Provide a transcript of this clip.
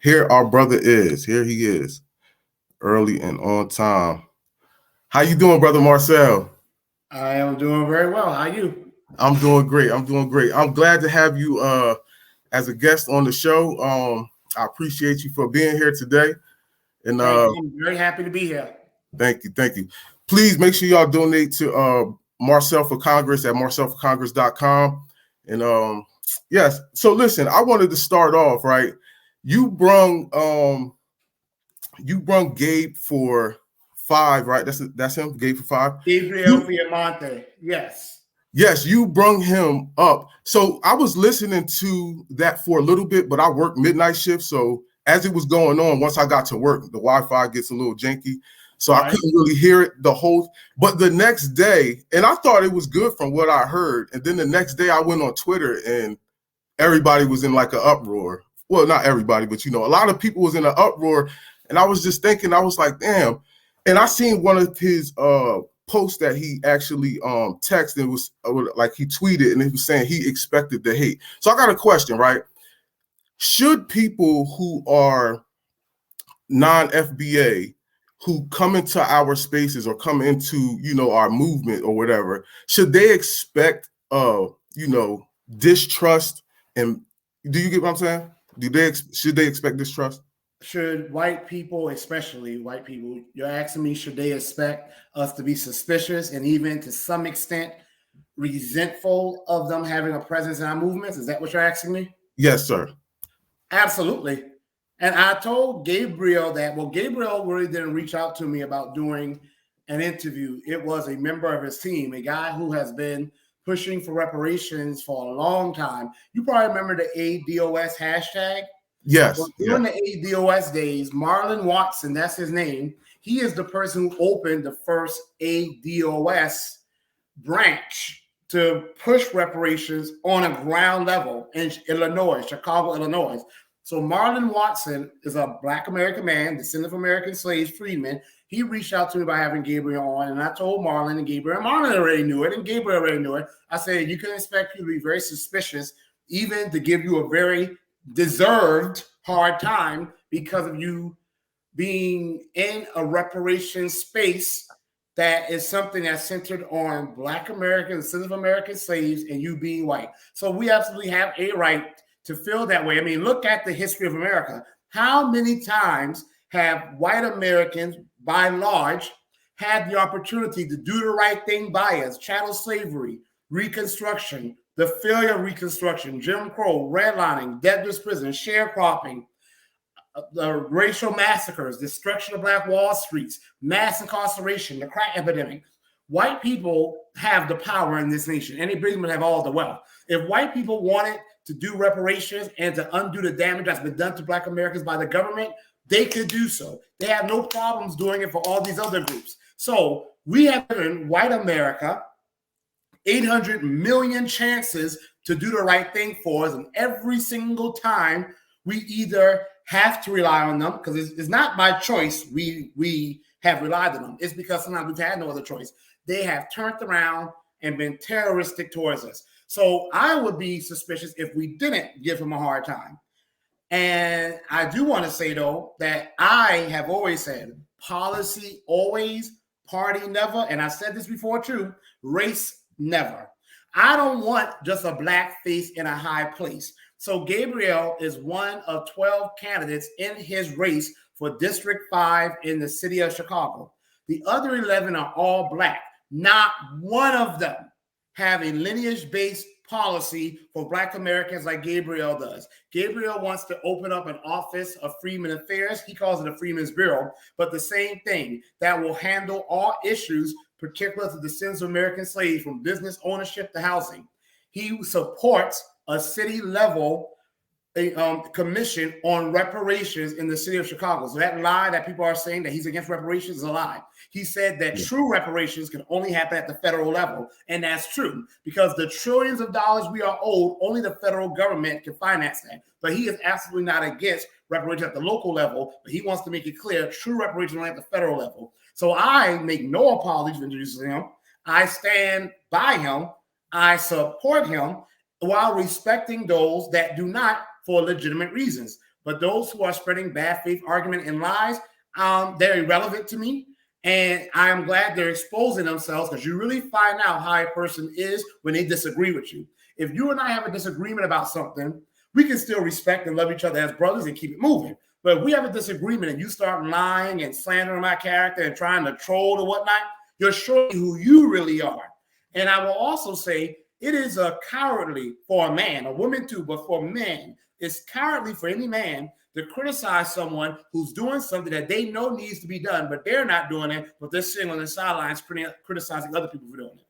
Here our brother is. Here he is, early and on time. How you doing, Brother Marcel? I am doing very well. How are you? I'm doing great. I'm glad to have you as a guest on the show. I appreciate you for being here today. And I'm very happy to be here. Thank you. Please make sure y'all donate to Marcel for Congress at marcelforcongress.com. And yes, so listen, I wanted to start off, right? You brung Gabe For Five, right? That's him, Gabe For Five. Gabriel Piemonte, yes. Yes, you brung him up. So I was listening to that for a little bit, but I worked midnight shift. So as it was going on, once I got to work, the Wi-Fi gets a little janky. So I couldn't really hear it the whole, but the next day, and I thought it was good from what I heard. And then the next day I went on Twitter and everybody was in like an uproar. Well, not everybody, but a lot of people was in an uproar. And I was just thinking, I was like, damn. And I seen one of his post that he actually texted. It was like he tweeted and he was saying he expected the hate. So I got a question, right? Should people who are non-FBA who come into our spaces or come into our movement or whatever, should they expect distrust? And do you get what I'm saying? Should they expect distrust? Should white people, especially white people, you're asking me, should they expect us to be suspicious and even to some extent resentful of them having a presence in our movements? Is that what you're asking me? Yes, sir. Absolutely. And I told Gabriel that, well, Gabriel really didn't reach out to me about doing an interview. It was a member of his team, a guy who has been pushing for reparations for a long time. You probably remember the ADOS hashtag. Yes. Well, during the ADOS days, Marlon Watson, that's his name, he is the person who opened the first ADOS branch to push reparations on a ground level in Illinois, Chicago, Illinois. So Marlon Watson is a Black American man, descendant of American slaves, freedmen. He reached out to me by having Gabriel on, and I told Marlon and Gabriel, and Marlon already knew it, and Gabriel already knew it. I said, you can expect people to be very suspicious, even to give you a very deserved hard time because of you being in a reparation space that is something that's centered on Black Americans, descendants of American slaves, and you being white. So we absolutely have a right to feel that way. I mean, look at the history of America. How many times have white Americans, by and large, had the opportunity to do the right thing by us? Chattel slavery, Reconstruction, the failure of Reconstruction, Jim Crow, redlining, debtor's prison, sharecropping, the racial massacres, destruction of Black Wall Streets, mass incarceration, the crack epidemic. White people have the power in this nation, and they pretty much have all the wealth. If white people wanted to do reparations and to undo the damage that's been done to Black Americans by the government, they could do so. They have no problems doing it for all these other groups. So we have given white America 800 million chances to do the right thing for us. And every single time we either have to rely on them, because it's not by choice we have relied on them. It's because sometimes we've had no other choice. They have turned around and been terroristic towards us. So I would be suspicious if we didn't give him a hard time. And I do want to say, though, that I have always said policy always, party never. And I said this before, too, race never. I don't want just a Black face in a high place. So Gabriel is one of 12 candidates in his race for District 5 in the city of Chicago. The other 11 are all Black. Not one of them have a lineage-based policy for Black Americans like Gabriel does. Gabriel wants to open up an office of Freedmen Affairs. He calls it a Freedmen's Bureau, but the same thing that will handle all issues particular to the descendants of American slaves, from business ownership to housing. He supports a city-level commission on reparations in the city of Chicago. So that lie that people are saying that he's against reparations is a lie. He said that true reparations can only happen at the federal level, and that's true because the trillions of dollars we are owed, only the federal government can finance that. But he is absolutely not against reparations at the local level, but he wants to make it clear true reparations only at the federal level. So I make no apologies for introducing him. I stand by him. I support him while respecting those that do not for legitimate reasons. But those who are spreading bad faith argument and lies, they're irrelevant to me. And I am glad they're exposing themselves, because you really find out how a person is when they disagree with you. If you and I have a disagreement about something, we can still respect and love each other as brothers and keep it moving. But if we have a disagreement and you start lying and slandering my character and trying to troll or whatnot, you're showing who you really are. And I will also say it is cowardly for a man, a woman too, but for men, it's cowardly for any man to criticize someone who's doing something that they know needs to be done, but they're not doing it, but they're sitting on the sidelines criticizing other people for doing it.